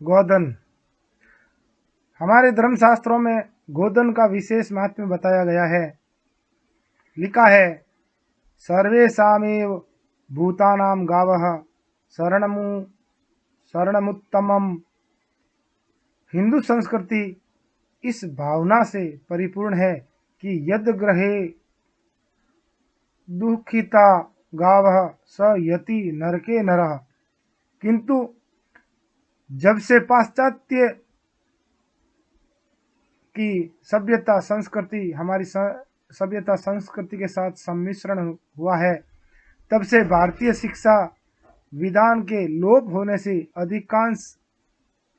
गोधन। हमारे धर्मशास्त्रों में गोधन का विशेष महात्म्य बताया गया है। लिखा है, सर्वेषामेव भूतानां गावः शरणमुत्तमम्। हिंदू संस्कृति इस भावना से परिपूर्ण है कि यद ग्रहे दुखिता गावः स यति नरके नरः। किंतु जब से पाश्चात्य की हमारी सभ्यता संस्कृति के साथ सम्मिश्रण हुआ है, तब से भारतीय शिक्षा विधान के लोप होने से अधिकांश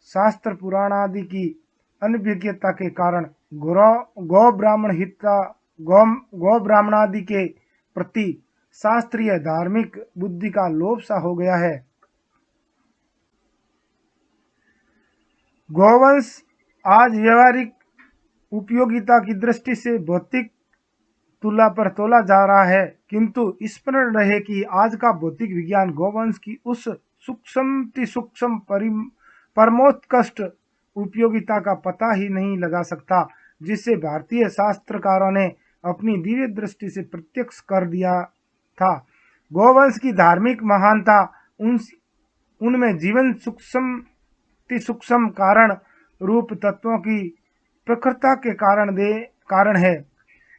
शास्त्र पुराण आदि की अनभिज्ञता के कारण गौ ब्राह्मण आदि के प्रति शास्त्रीय धार्मिक बुद्धि का लोप सा हो गया है। गौवंश आज व्यवहारिक उपयोगिता की दृष्टि से भौतिक तुला पर तोला जा रहा है, किंतु स्मरण रहे कि आज का भौतिक विज्ञान गौवंश की उस सूक्ष्म परमोत्कृष्ट उपयोगिता का पता ही नहीं लगा सकता, जिसे भारतीय शास्त्रकारों ने अपनी दिव्य दृष्टि से प्रत्यक्ष कर दिया था। गौवंश की धार्मिक महानता उनमें जीवन सूक्ष्म कारण रूप तत्वों की प्रखरता के कारण है।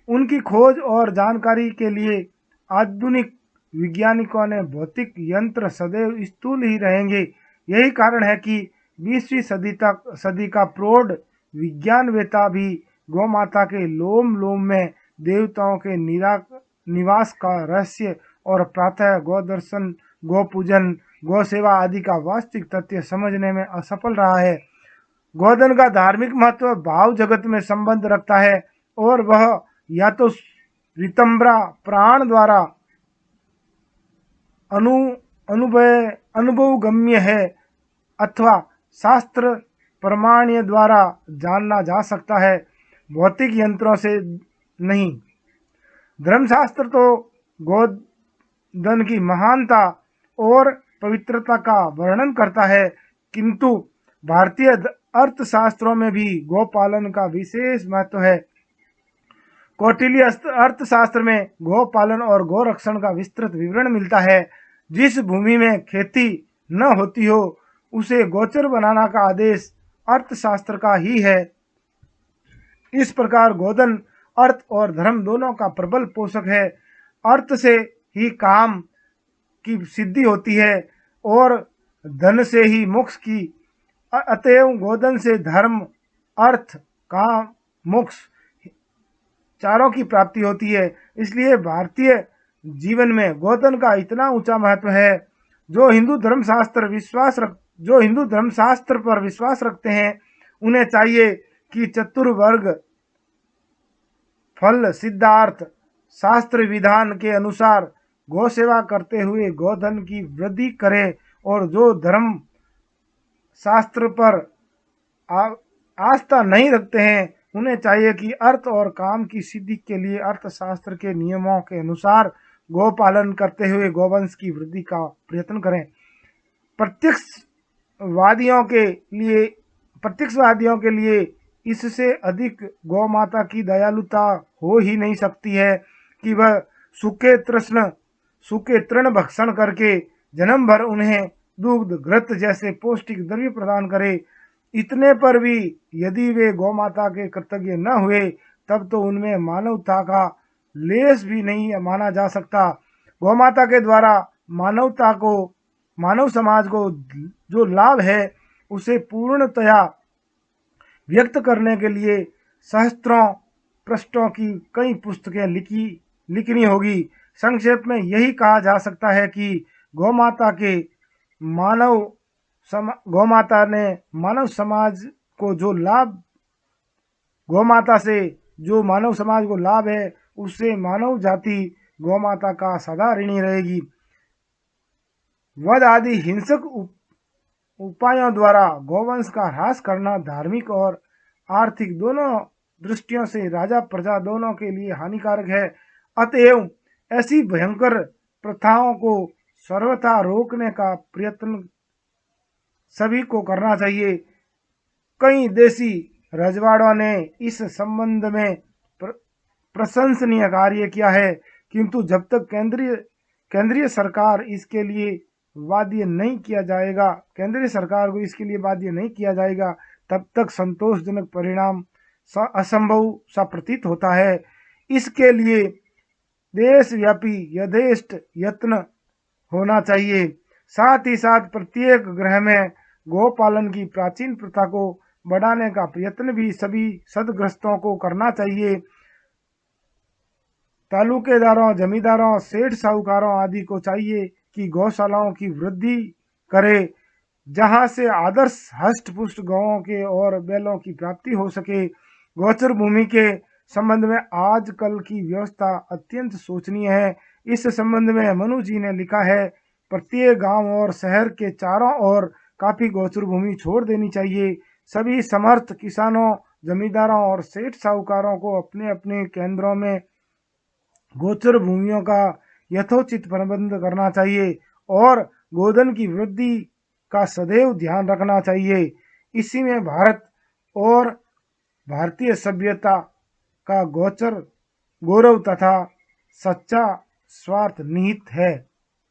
उनकी खोज और जानकारी के लिए आधुनिक वैज्ञानिकों ने भौतिक यंत्र सदैव स्थूल ही रहेंगे। यही कारण है कि 20वीं सदी का प्रौढ़ विज्ञानवेत्ता भी गौमाता के लोम लोम में देवताओं के निवास का रहस्य और प्रातः गौदर्शन, गौपूजन, गौ सेवा आदि का वास्तविक तथ्य समझने में असफल रहा है। गोधन का धार्मिक महत्व भाव जगत में संबंध रखता है और वह या तो रितंब्रा प्राण द्वारा अनुभव गम्य है अथवा शास्त्र प्रमाण्य द्वारा जानना जा सकता है, भौतिक यंत्रों से नहीं। धर्मशास्त्र तो गोधन की महानता और पवित्रता का वर्णन करता है, किंतु भारतीय अर्थशास्त्रों में भी गोपालन का विशेष महत्व है। कौटिल्य अर्थशास्त्र में गोपालन और गोरक्षण का विस्तृत विवरण मिलता है। जिस भूमि में खेती न होती हो उसे गोचर बनाना का आदेश अर्थशास्त्र का ही है। इस प्रकार गोधन अर्थ और धर्म दोनों का प्रबल पोषक है। अर्थ से ही काम की सिद्धि होती है और धन से ही मोक्ष की। अतएव गोधन से धर्म, अर्थ, काम, मोक्ष चारों की प्राप्ति होती है। इसलिए भारतीय जीवन में गोधन का इतना ऊंचा महत्व है। जो हिंदू धर्मशास्त्र पर विश्वास रखते हैं, उन्हें चाहिए कि चतुर्वर्ग फल सिद्धार्थ शास्त्र विधान के अनुसार गौ सेवा करते हुए गोधन की वृद्धि करें, और जो धर्म शास्त्र पर आस्था नहीं रखते हैं, उन्हें चाहिए कि अर्थ और काम की सिद्धि के लिए अर्थशास्त्र के नियमों के अनुसार गोपालन करते हुए गोवंश की वृद्धि का प्रयत्न करें। प्रत्यक्षवादियों के लिए इससे अधिक गौ माता की दयालुता हो ही नहीं सकती है कि वह सूखे तृण भक्षण करके जन्म भर उन्हें दुग्ध, घृत जैसे पौष्टिक द्रव्य प्रदान करे। इतने पर भी यदि वे गौ माता के कृतज्ञ न हुए, तब तो उनमें मानवता का लेस भी नहीं माना जा सकता। गौ माता के द्वारा मानव समाज को जो लाभ है, उसे पूर्णतया व्यक्त करने के लिए सहस्त्रों पृष्ठों की कई पुस्तकें लिखनी होगी। संक्षेप में यही कहा जा सकता है कि गौमाता ने मानव समाज को जो लाभ गौमाता से जो मानव समाज को लाभ है, उससे मानव जाति गौमाता का सदा ऋणी रहेगी। वध आदि हिंसक उपायों द्वारा गौवंश का ह्रास करना धार्मिक और आर्थिक दोनों दृष्टियों से राजा प्रजा दोनों के लिए हानिकारक है। अतएव ऐसी भयंकर प्रथाओं को सर्वथा रोकने का प्रयत्न सभी को करना चाहिए। कई देशी रजवाड़ों ने इस संबंध में प्रशंसनीय कार्य किया है, किंतु जब तक केंद्रीय सरकार इसके लिए बाध्य नहीं किया जाएगा केंद्रीय सरकार को इसके लिए बाध्य नहीं किया जाएगा, तब तक संतोषजनक परिणाम असंभव सा प्रतीत होता है। इसके लिए देशव्यापी यथेष्ट यत्न होना चाहिए। साथ ही साथ प्रत्येक ग्रह में गोपालन की प्राचीन प्रथा को बढ़ाने का प्रयत्न भी सभी सदग्रस्तों को करना चाहिए। तालुकेदारों, जमींदारों, सेठ साहूकारों आदि को चाहिए कि गौशालाओं की वृद्धि करे, जहां से आदर्श हष्ट पुष्ट गौओं के और बैलों की प्राप्ति हो सके। गोचर भूमि के संबंध में आजकल की व्यवस्था अत्यंत शोचनीय है। इस संबंध में मनु जी ने लिखा है, प्रत्येक गांव और शहर के चारों ओर काफी गोचर भूमि छोड़ देनी चाहिए। सभी समर्थ किसानों, जमींदारों और सेठ साहूकारों को अपने अपने केंद्रों में गोचर भूमियों का यथोचित प्रबंध करना चाहिए और गोधन की वृद्धि का सदैव ध्यान रखना चाहिए। इसी में भारत और भारतीय सभ्यता का गोचर गौरव तथा सच्चा स्वार्थ निहित है।